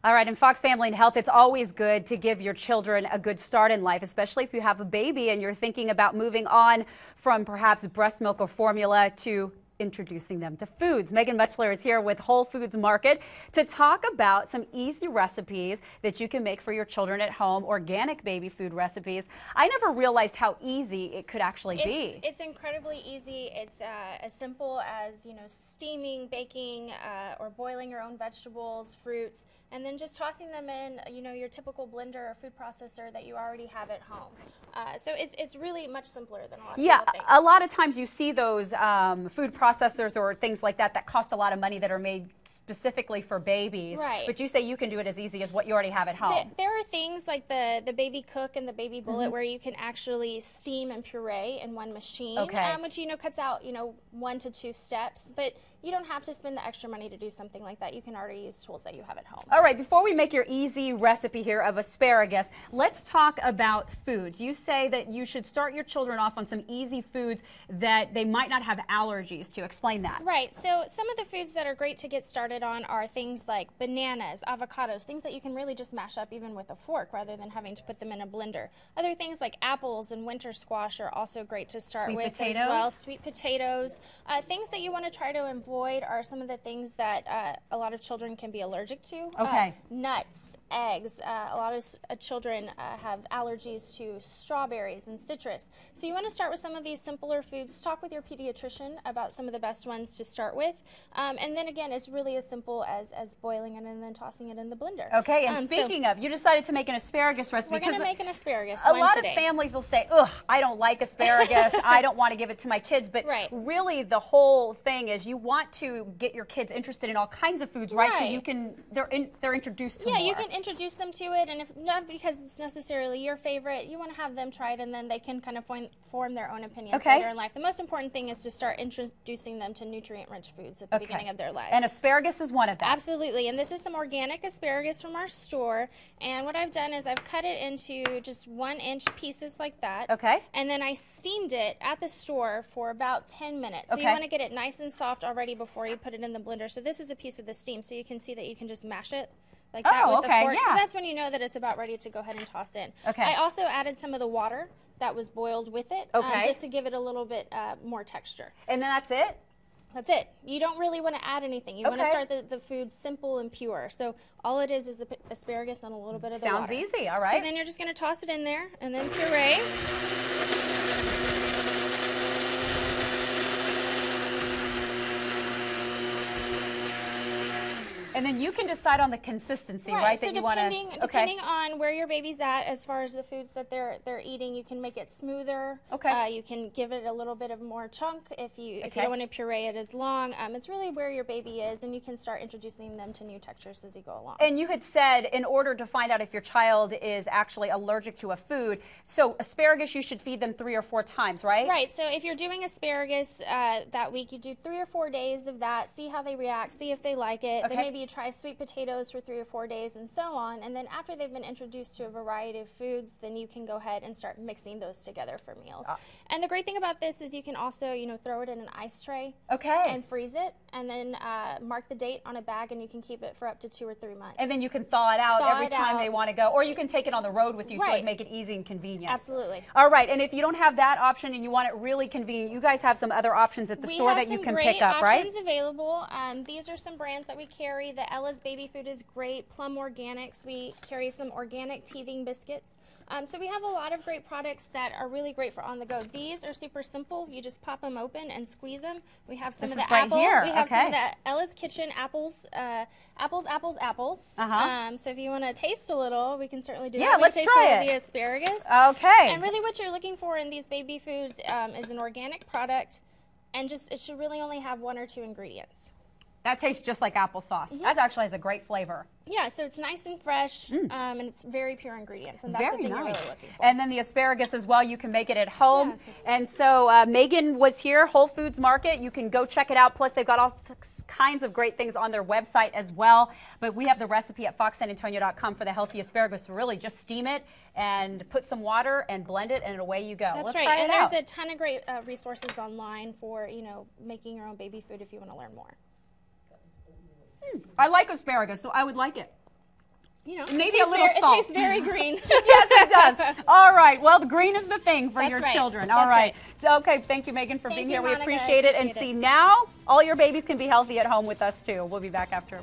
All right, in Fox Family and Health, it's always good to give your children a good start in life, especially if you have a baby and you're thinking about moving on from perhaps breast milk or formula to introducing them to foods. Megan Mutschler is here with Whole Foods Market to talk about some easy recipes that you can make for your children at home, organic baby food recipes. I never realized how easy it could actually be. It's incredibly easy. It's as simple as, steaming, baking, or boiling your own vegetables, fruits, and then just tossing them in, your typical blender or food processor that you already have at home. So it's really much simpler than a lot of people think. A lot of times you see those food processors or things like that cost a lot of money that are made specifically for babies. Right. But you say you can do it as easy as what you already have at home. There are things like the baby cook and the baby bullet where you can actually steam and puree in one machine, which cuts out 1 to 2 steps. But you don't have to spend the extra money to do something like that. You can already use tools that you have at home. All right, before we make your easy recipe here of asparagus, let's talk about foods. You say that you should start your children off on some easy foods that they might not have allergies to. Explain that. Right, so some of the foods that are great to get started on are things like bananas, avocados, things that you can really just mash up even with a fork rather than having to put them in a blender. Other things like apples and winter squash are also great to start with as well. Sweet potatoes. Things that you want to try to avoid are some of the things that a lot of children can be allergic to. Nuts, eggs. A lot of children have allergies to strawberries and citrus. So you want to start with some of these simpler foods. Talk with your pediatrician about some of the best ones to start with. And then again, it's really as simple as boiling it and then tossing it in the blender. Okay, and speaking of, you decided to make an asparagus recipe. We're going to make an asparagus one today. A lot of families will say, ugh, I don't like asparagus. I don't want to give it to my kids. But really the whole thing is you want to get your kids interested in all kinds of foods, right? So you can, they're introduced to more. Yeah, you can introduce them to it, and if not because it's necessarily your favorite, you want to have them try it, and then they can kind of form their own opinions later in life. The most important thing is to start introducing them to nutrient-rich foods at the beginning of their lives. And asparagus is one of them. Absolutely, and this is some organic asparagus from our store, and what I've done is I've cut it into just 1-inch pieces like that. And then I steamed it at the store for about 10 minutes. So you want to get it nice and soft already before you put it in the blender. So this is a piece of the steam, so you can see that you can just mash it like that with the fork. So that's when you know that it's about ready to go ahead and toss in. I also added some of the water that was boiled with it, just to give it a little bit more texture. And then that's it? That's it. You don't really want to add anything. You want to start the food simple and pure. So all it is asparagus and a little bit of the water. Sounds easy, all right. So then you're just going to toss it in there and then puree. And then you can decide on the consistency, right? So that you want to. Depending on where your baby's at, as far as the foods that they're eating, you can make it smoother. You can give it a little bit of more chunk if you don't want to puree it as long. It's really where your baby is, and you can start introducing them to new textures as you go along. And you had said in order to find out if your child is actually allergic to a food, so asparagus you should feed them 3 or 4 times, right? Right. So if you're doing asparagus that week, you do 3 or 4 days of that. See how they react. See if they like it. Then maybe you try sweet potatoes for 3 or 4 days and so on, and then after they've been introduced to a variety of foods, then you can go ahead and start mixing those together for meals. And the great thing about this is you can also throw it in an ice tray and freeze it, and then mark the date on a bag, and you can keep it for up to 2 or 3 months. And then you can thaw it out every time they want to go, or you can take it on the road with you so it make it easy and convenient. Absolutely. All right, and if you don't have that option and you want it really convenient, you guys have some other options at the store that you can pick up, right? We have some great options available. These are some brands that we carry. The Ella's Baby Food is great. Plum Organics. We carry some organic teething biscuits. So we have a lot of great products that are really great for on the go. These are super simple. You just pop them open and squeeze them. We have some of the apple. We have some of the Ella's Kitchen apples. Apples. So if you want to taste a little, we can certainly do that. Yeah, let's try it. The asparagus. And really what you're looking for in these baby foods is an organic product, and it should really only have 1 or 2 ingredients. That tastes just like applesauce. That actually has a great flavor. Yeah, so it's nice and fresh, and it's very pure ingredients, and that's the thing you're really looking for. And then the asparagus as well, you can make it at home. And so Megan was here, Whole Foods Market. You can go check it out. Plus, they've got all kinds of great things on their website as well. But we have the recipe at foxsanantonio.com for the healthy asparagus. So really just steam it and put some water and blend it, and away you go. That's right. And there's a ton of great resources online for making your own baby food if you want to learn more. I like asparagus, so I would like it. You know, maybe a little salt. It tastes very green. Yes, it does. All right. Well, the green is the thing for your children. All That's right. So, okay. Thank you, Megan, for being here. Monica. We appreciate it. And see, now all your babies can be healthy at home with us, too. We'll be back after.